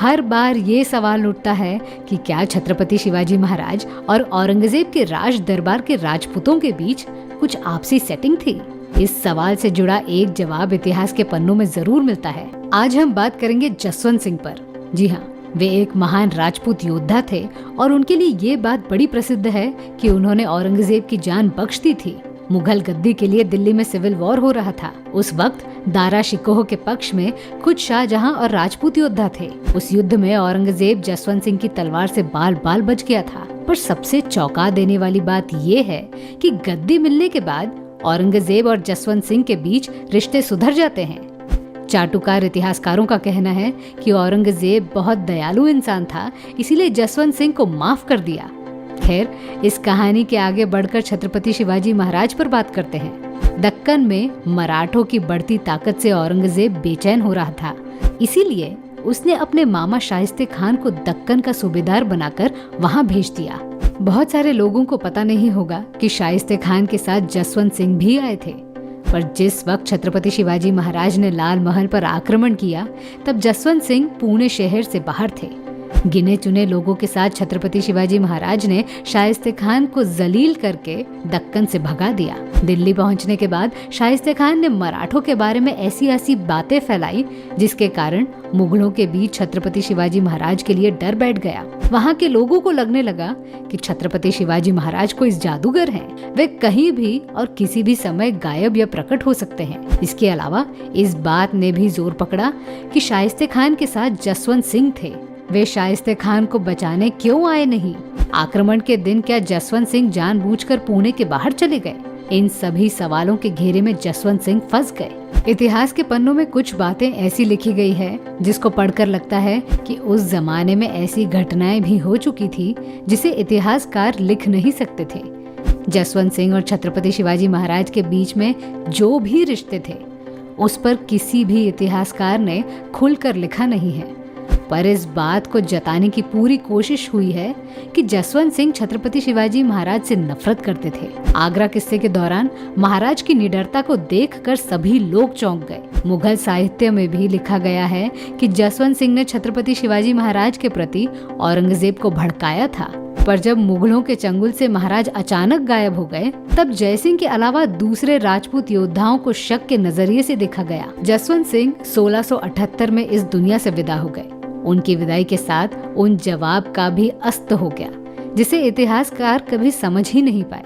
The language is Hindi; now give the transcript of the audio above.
हर बार ये सवाल उठता है कि क्या छत्रपति शिवाजी महाराज और औरंगजेब के राज दरबार के राजपूतों के बीच कुछ आपसी सेटिंग थी। इस सवाल से जुड़ा एक जवाब इतिहास के पन्नों में जरूर मिलता है। आज हम बात करेंगे जसवंत सिंह पर। जी हाँ, वे एक महान राजपूत योद्धा थे और उनके लिए ये बात बड़ी प्रसिद्ध है कि उन्होंने औरंगजेब की जान बख्श दी थी। मुगल गद्दी के लिए दिल्ली में सिविल वॉर हो रहा था। उस वक्त दारा शिकोह के पक्ष में खुद शाहजहां और राजपूत योद्धा थे। उस युद्ध में औरंगजेब जसवंत सिंह की तलवार से बाल बाल बच गया था। पर सबसे चौंका देने वाली बात ये है कि गद्दी मिलने के बाद औरंगजेब और जसवंत सिंह के बीच रिश्ते सुधर जाते हैं। चाटुकार इतिहासकारों का कहना है कि औरंगजेब बहुत दयालु इंसान था, इसीलिए जसवंत सिंह को माफ कर दिया। खैर, इस कहानी के आगे बढ़कर छत्रपति शिवाजी महाराज पर बात करते हैं। दक्कन में मराठों की बढ़ती ताकत से औरंगजेब बेचैन हो रहा था, इसीलिए उसने अपने मामा शाइस्ते खान को दक्कन का सूबेदार बनाकर वहां भेज दिया। बहुत सारे लोगों को पता नहीं होगा कि शाइस्ते खान के साथ जसवंत सिंह भी आए थे। पर जिस वक्त छत्रपति शिवाजी महाराज ने लाल महल पर आक्रमण किया, तब जसवंत सिंह पुणे शहर से बाहर थे। गिने चुने लोगों के साथ छत्रपति शिवाजी महाराज ने शाइस्ते खान को जलील करके दक्कन से भगा दिया। दिल्ली पहुंचने के बाद शाइस्ते खान ने मराठों के बारे में ऐसी ऐसी बातें फैलाई जिसके कारण मुगलों के बीच छत्रपति शिवाजी महाराज के लिए डर बैठ गया। वहां के लोगों को लगने लगा कि छत्रपति शिवाजी महाराज कोई जादूगर हैं। वे कहीं भी और किसी भी समय गायब या प्रकट हो सकते हैं। इसके अलावा इस बात ने भी जोर पकड़ा कि शाइस्ते खान के साथ जसवंत सिंह थे। वे शाइस्ते खान को बचाने क्यों आए नहीं? आक्रमण के दिन क्या जसवंत सिंह जानबूझकर पुणे के बाहर चले गए? इन सभी सवालों के घेरे में जसवंत सिंह फंस गए। इतिहास के पन्नों में कुछ बातें ऐसी लिखी गई है जिसको पढ़कर लगता है कि उस जमाने में ऐसी घटनाएं भी हो चुकी थी जिसे इतिहासकार लिख नहीं सकते थे। जसवंत सिंह और छत्रपति शिवाजी महाराज के बीच में जो भी रिश्ते थे, उस पर किसी भी इतिहासकार ने खुलकर लिखा नहीं है। पर इस बात को जताने की पूरी कोशिश हुई है कि जसवंत सिंह छत्रपति शिवाजी महाराज से नफरत करते थे। आगरा किस्से के दौरान महाराज की निडरता को देखकर सभी लोग चौंक गए। मुगल साहित्य में भी लिखा गया है कि जसवंत सिंह ने छत्रपति शिवाजी महाराज के प्रति औरंगजेब को भड़काया था। पर जब मुगलों के चंगुल से महाराज अचानक गायब हो गए, तब जयसिंह के अलावा दूसरे राजपूत योद्धाओं को शक के नजरिए से देखा गया। जसवंत सिंह 1678 में इस दुनिया से विदा हो गए। उनकी विदाई के साथ उन जवाब का भी अस्त हो गया, जिसे इतिहासकार कभी समझ ही नहीं पाए।